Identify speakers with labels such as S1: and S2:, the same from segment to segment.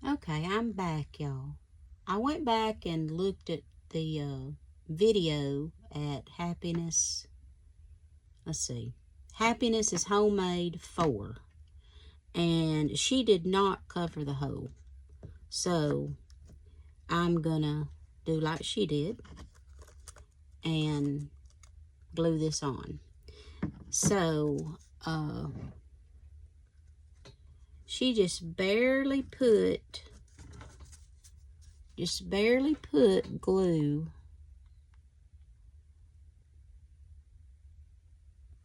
S1: Okay, I'm back, y'all. I went back and looked at the video at Happiness. Let's see. Happiness is Homemade 4. And she did not cover the hole. So I'm gonna do like she did and glue this on. So she just barely put glue.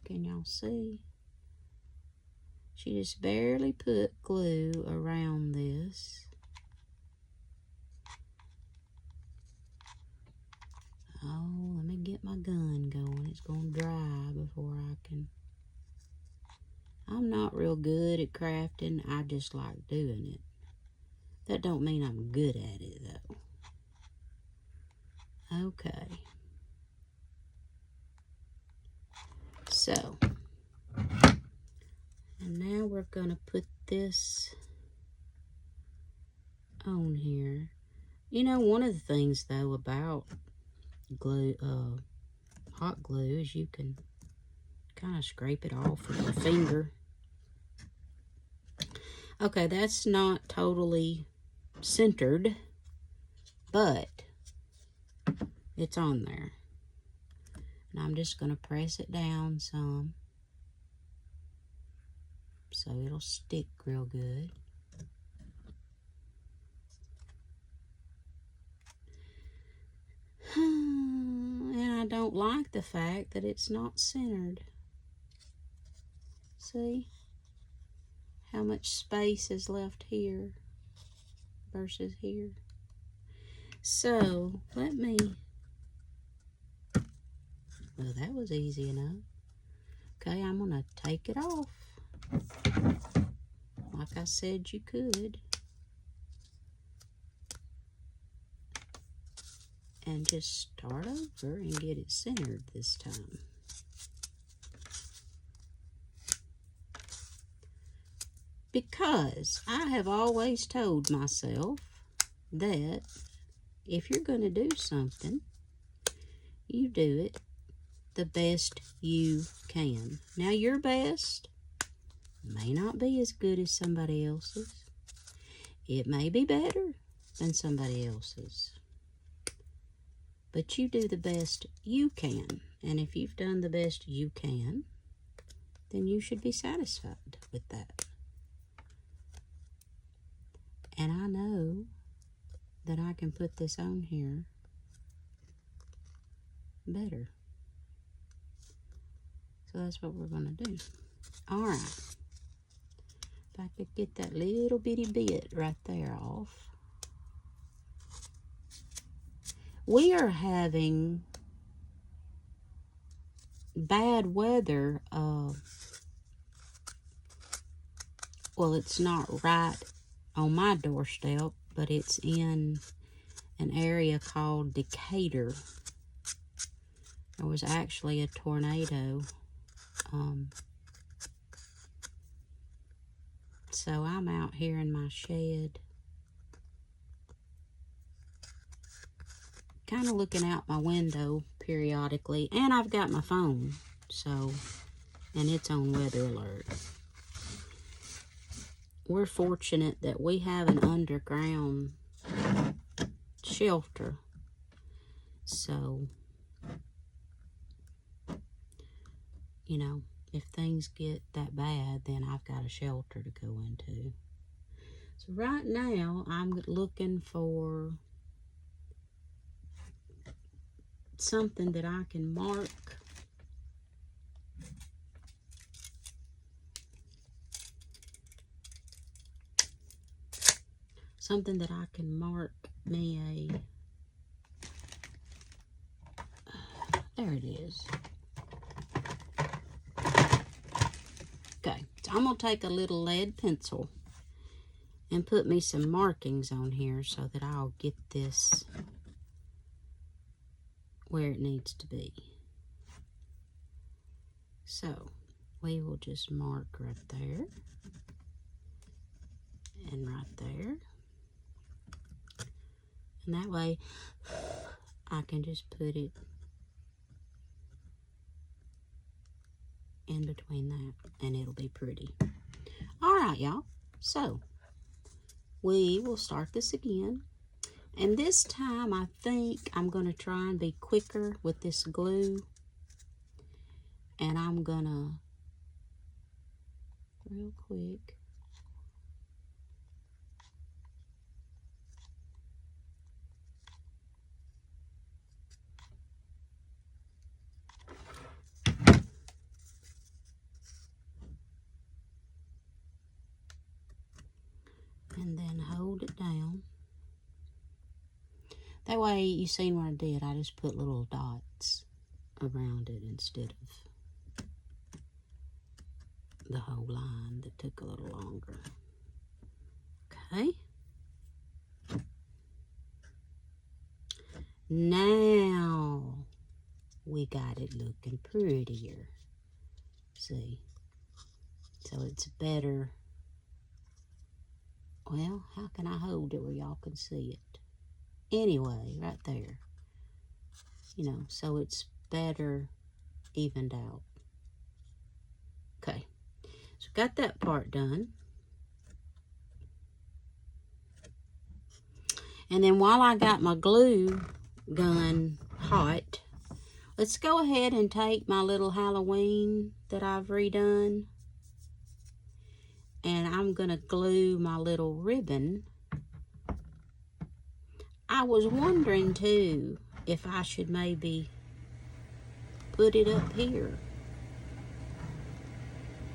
S1: Can y'all see? She just barely put glue around this. Oh, let me get my gun going. It's going to dry before I can. I'm not real good at crafting. I just like doing it. That don't mean I'm good at it, though. Okay. So, and now we're going to put this on here. You know, one of the things, though, about glue, hot glue is you can kind of scrape it off with your finger. Okay, that's not totally centered, but it's on there. And I'm just going to press it down some so it'll stick real good. And I don't like the fact that it's not centered. See how much space is left here versus here. So let me, well, that was easy enough. Okay, I'm gonna take it off like I said you could, and just start over and get it centered this time. Because I have always told myself that if you're going to do something, you do it the best you can. Now, your best may not be as good as somebody else's. It may be better than somebody else's. But you do the best you can. And if you've done the best you can, then you should be satisfied with that. And I know that I can put this on here better. So that's what we're going to do. All right. If I could get that little bitty bit right there off. We are having bad weather. Well, it's not right on my doorstep, but it's in an area called Decatur. There was actually a tornado. So I'm out here in my shed, kind of looking out my window periodically, and I've got my phone, so, and it's on weather alert. We're fortunate that we have an underground shelter, so, you know, if things get that bad, then I've got a shelter to go into. So right now, I'm looking for something that I can mark. Something that I can mark me there it is. Okay, so I'm going to take a little lead pencil and put me some markings on here so that I'll get this where it needs to be. So we will just mark right there and right there. And that way, I can just put it in between that, and it'll be pretty. All right, y'all. So, we will start this again. And this time, I think I'm going to try and be quicker with this glue. And I'm going to, real quick, and then hold it down. That way, you seen what I did. I just put little dots around it instead of the whole line that took a little longer. Okay. Now we got it looking prettier. See? So it's better. Well, how can I hold it where y'all can see it? Anyway, right there. You know, so it's better evened out. Okay. So got that part done. And then while I got my glue gun hot, let's go ahead and take my little Halloween that I've redone. And I'm going to glue my little ribbon. I was wondering too if I should maybe put it up here.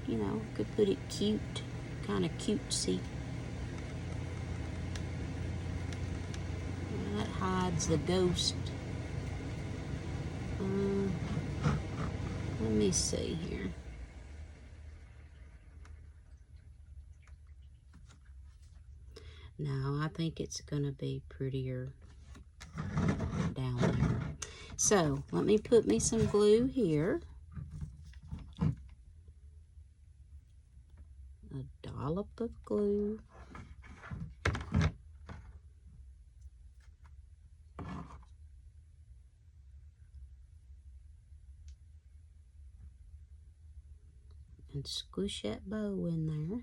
S1: You know, could put it cute, kind of cutesy. That hides the ghost. Let me see here. No, I think it's gonna be prettier down there. So let me put me some glue here. A dollop of glue. And squish that bow in there.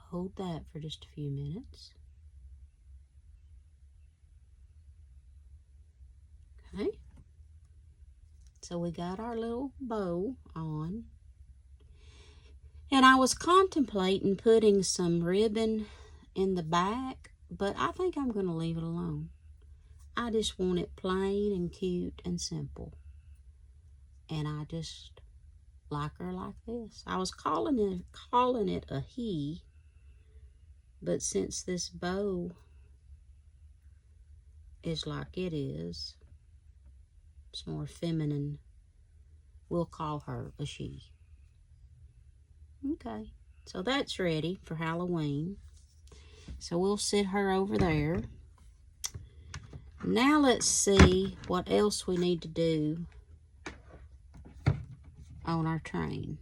S1: Hold that for just a few minutes. Okay. So we got our little bow on. And I was contemplating putting some ribbon in the back, but I think I'm going to leave it alone. I just want it plain and cute and simple. And I just like her like this. I was calling it a he, but since this bow is like it is, it's more feminine, we'll call her a she. Okay, so that's ready for Halloween. So we'll sit her over there. Now let's see what else we need to do on our train.